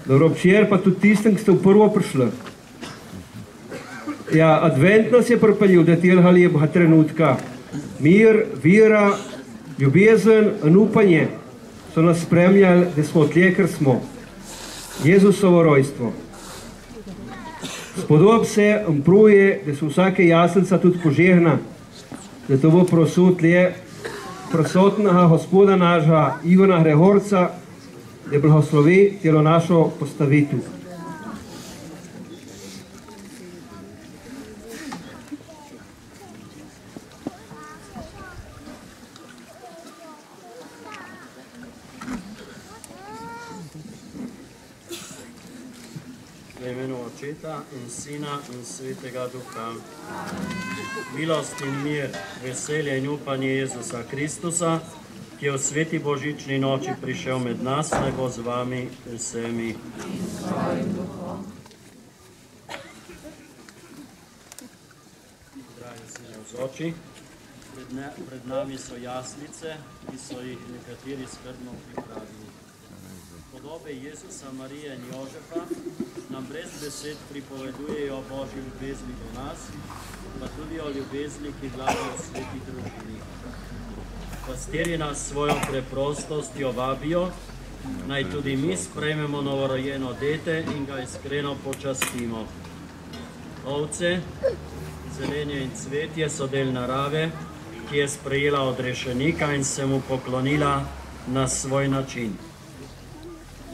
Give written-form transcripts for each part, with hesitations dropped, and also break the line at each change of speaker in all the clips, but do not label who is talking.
Dobro večer, pa tudi tistem, ki ste v prvo prišli. Ja, advent nas je pripeljal do tega trenutka. Mir, vera, ljubezen in upanje so nas spremljali, da smo tle, ker smo. Jezusovo rojstvo. Spodob se in pruje, da se vsake jaslica tudi požehna, da to bo prosil tle prisotnega gospoda našega Ivana Gregorca, da blagoslovi telo našo postavitev.
V imenu Očeta in Sina in Svetega Duha. Milost in mir, veselje in upanje Jezusa Kristusa, ki je v sveti božični noči prišel med nas, naj bo z vami vsemi. Dragi si navzoči, pred nami so jaslice, ki so jih nekateri skrbno pripravili. Podobe Jezusa, Marije in Jožefa nam brez besed pripovedujejo o Božji ljubezni do nas, pa tudi o ljubezni, ki vlada v sveti družini. Pastirji nas svojo preprostostjo vabijo, naj tudi mi sprejmemo novorojeno dete in ga iskreno počastimo. Ovce, zelenje in cvetje so del narave, ki je sprejela odrešenika in se mu poklonila na svoj način.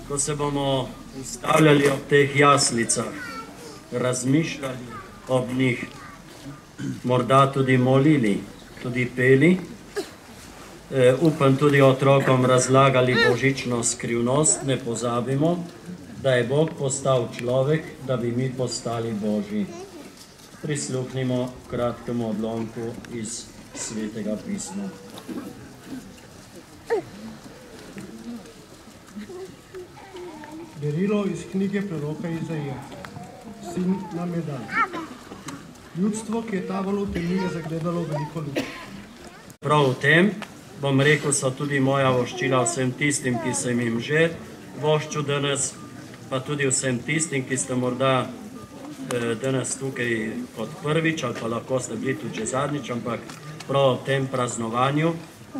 Ko se bomo ustavljali ob teh jaslicah, razmišljali ob njih, morda tudi molili, tudi peli, upam tudi otrokom razlagali božično skrivnost, ne pozabimo, da je Bog postal človek, da bi mi postali Božji. Prisluhnimo kratkemu odlomku iz Svetega pisma.
Berilo iz knjige proroka Izaija. Sin nam je dan. Ljudstvo, ki je tavalo v temi, je zagledalo veliko luč.
Prav v tem, bom rekel, so tudi moja voščila vsem tistim, ki sem jim že voščil danes, pa tudi vsem tistim, ki ste morda danes tukaj kot prvič, ali pa lahko ste bili tudi že zadnjič, ampak prav v tem praznovanju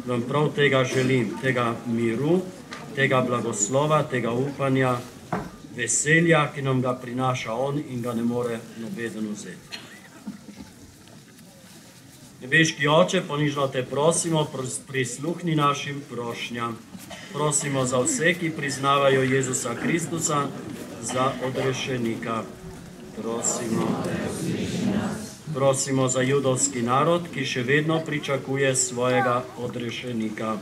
vam prav tega želim, tega miru, tega blagoslova, tega upanja, veselja, ki nam ga prinaša on in ga ne more nobeden vzeti. Nebeški Oče, ponižno te prosimo, prisluhni našim prošnjam. Prosimo za vse, ki priznavajo Jezusa Kristusa za odrešenika. Prosimo za judovski narod, ki še vedno pričakuje svojega odrešenika.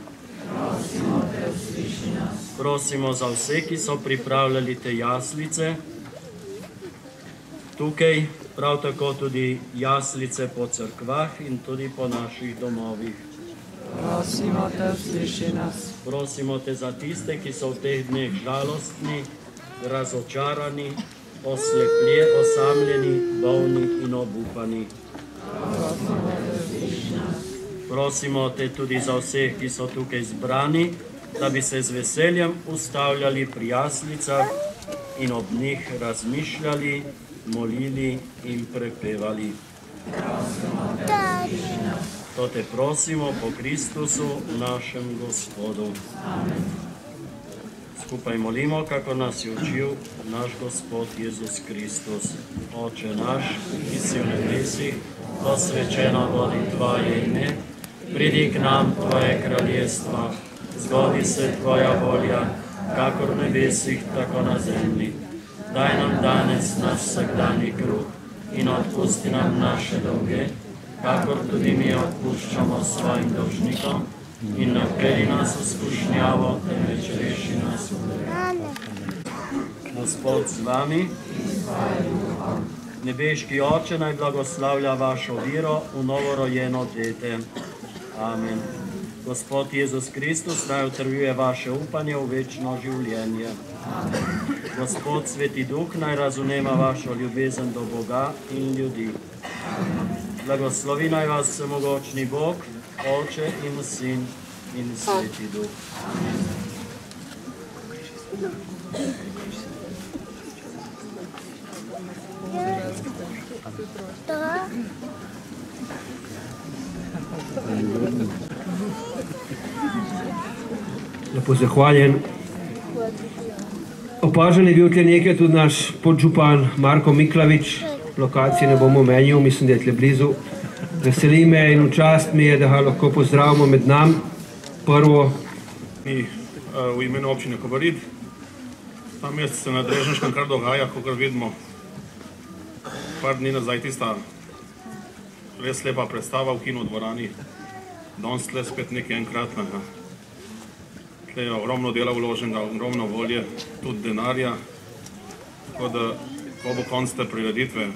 Prosimo za vse, ki so pripravljali te jaslice, tukaj prav tako tudi jaslice po cerkvah in tudi po naših domovih.
Prosimo te, usliši nas.
Prosimo te za tiste, ki so v teh dneh žalostni, razočarani, osamljeni, bolni in obupani. Prosimo te tudi za vseh, ki so tukaj zbrani, da bi se z veseljem ustavljali pri jaslicah in ob njih razmišljali, molili in prepevali. To te prosimo po Kristusu, našem Gospodu. Amen. Skupaj molimo, kako nas je učil naš Gospod Jezus Kristus. Oče naš, ki si v nebesih, posvečeno bodi Tvoje ime, pridi k nam Tvoje kraljestvo, zgodi se Tvoja volja, kakor v nebesih, tako na zemlji. Daj nam danes naš vsakdanji kruh in odpusti nam naše dolge, kakor tudi mi odpuščamo svojim dolžnikom, in ne vpeli nas v skušnjavo, temveč reši nas v grehu. Gospod z vami, nebeški Oče naj blagoslavlja vašo vero v novorojeno dete. Amen. Gospod Jezus Kristus naj utrjuje vaše upanje v večno življenje. Gospod Sveti Duh naj razumeva vašo ljubezen do Boga in ljudi. Blagoslovi naj vas vsemogočni Bog, Oče in Sin in Sveti Duh.
Lepo zahvaljen. Opažen je bil tle nekaj tudi naš podžupan Marko Miklavič, lokacije ne bomo menil, mislim, da je tle blizu. Veseli me in v čast mi je, da ga lahko pozdravimo med nam. Prvo.
V imenu občine Kobarid. Ta mesec se na Drežniškem kar dogaja, kakor vidimo. Par dni nazaj tista res lepa predstava v kino dvorani. Danes tle spet nekaj enkratnega. Tle je ogromno dela vloženega, ogromno volje, tudi denarja. Tako da, ko bo konc te prireditve,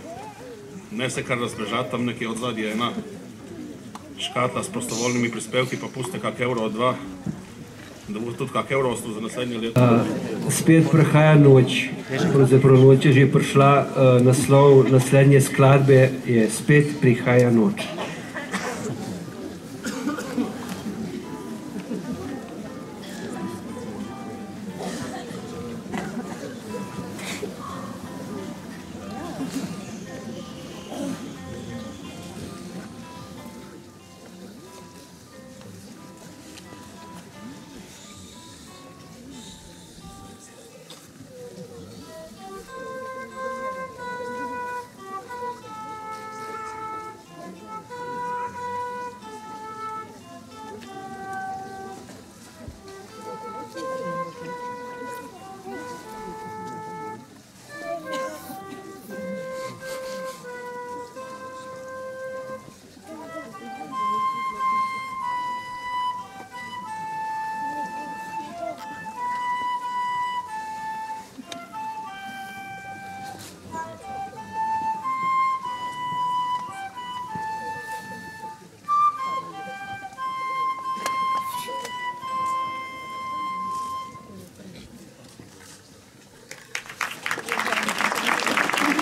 ne se kar razbežati, tam nekje odzadje je ena škatla s prostovoljnimi prispevki, pa puste kak evro od dva, da bo tudi kak evro ostal za naslednje leto.
Spet prihaja noč, pravzaprav noč je že prišla, naslov naslednje skladbe je Spet prihaja noč.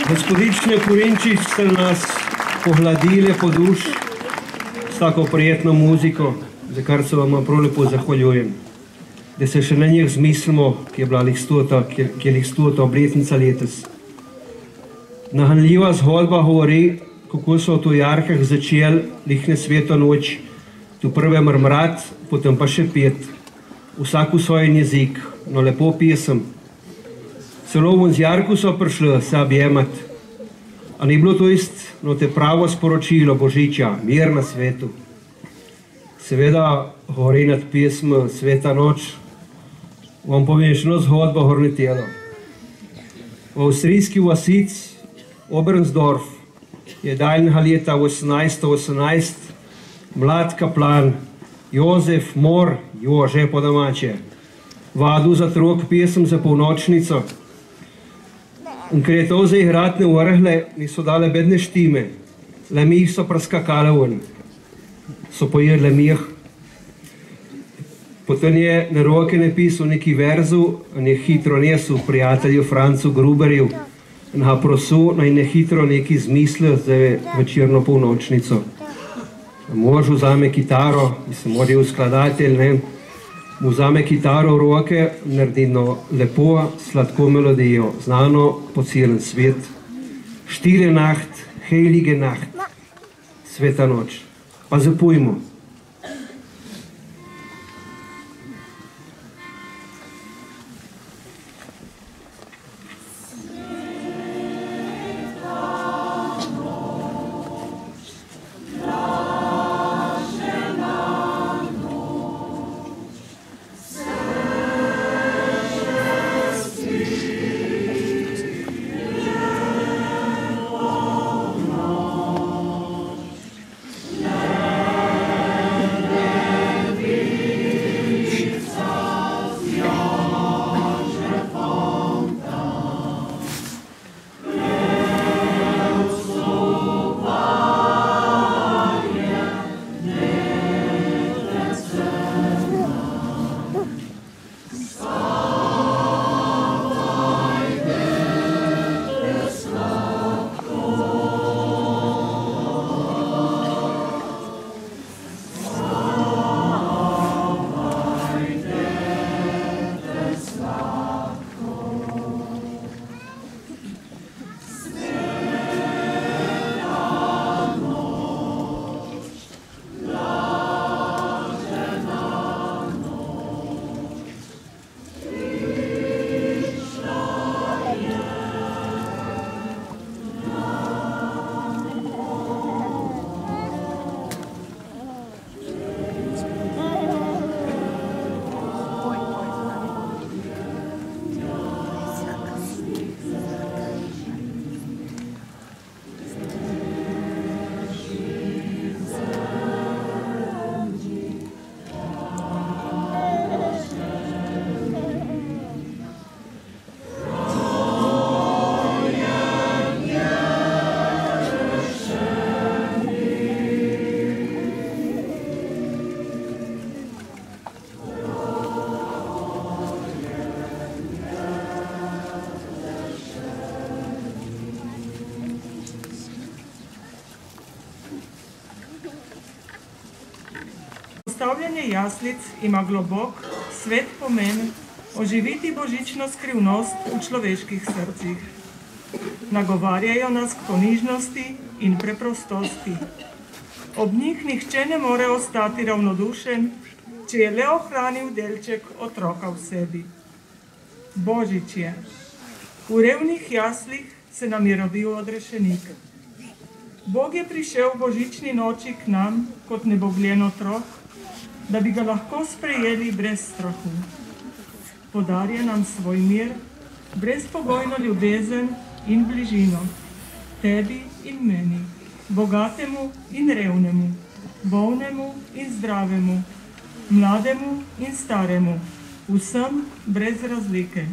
Gospodične Korinčič ste nas pohladile po duš s tako prijetno muziko, za kar se vam prav lepo zahvaljujem. Da se še na njih zmislimo, ki je bila lih 100. obletnica letos. Nahanljiva zgodba govori, kako so v Tojarkah začeli lihne sveto noč, tu prve mrmrat, potem pa še pet. Vsak v svoj jezik, no lepo pesem. Celo v Zjarku so prišli se objemat. A ni bilo to no te pravo sporočilo Božiča, mir na svetu. Seveda govori nad pesmo Sveta noč. Vam povem še eno zgodbo hornetelo. V avstrijski vasic Obernsdorf je daljnega leta 1818 mlad kaplan Jozef Mor, Jože po domače, vadil za otrok pesem za polnočnico. In ker je to za igrat ne vrhle, niso dale bedne štime. Lemih so preskakale ven. So pojedle mih. Potem je na roke napisal neki verzu, in je hitro nesel prijatelju Francu Gruberju in ga prosil, naj ne hitro neki zmislil za večerno polnočnico. Mož vzame kitaro, mislim, mora je skladatelj, ne, mu vzame kitaro v roke, naredi lepo, sladko melodijo, znano po celem svet. Stille Nacht, heilige Nacht, sveta noč. Pa zapojmo.
Postavljanje jaslic ima globok, svet pomen oživiti božično skrivnost v človeških srcih. Nagovarjajo nas k ponižnosti in preprostosti. Ob njih nihče ne more ostati ravnodušen, če je le ohranil delček otroka v sebi. Božič je. V revnih jaslih se nam je rodil odrešenik. Bog je prišel v božični noči k nam kot nebogljen otrok, da bi ga lahko sprejeli brez strahu. Podarja nam svoj mir, brezpogojno ljubezen in bližino, tebi in meni, bogatemu in revnemu, bolnemu in zdravemu, mlademu in staremu, vsem brez razlike.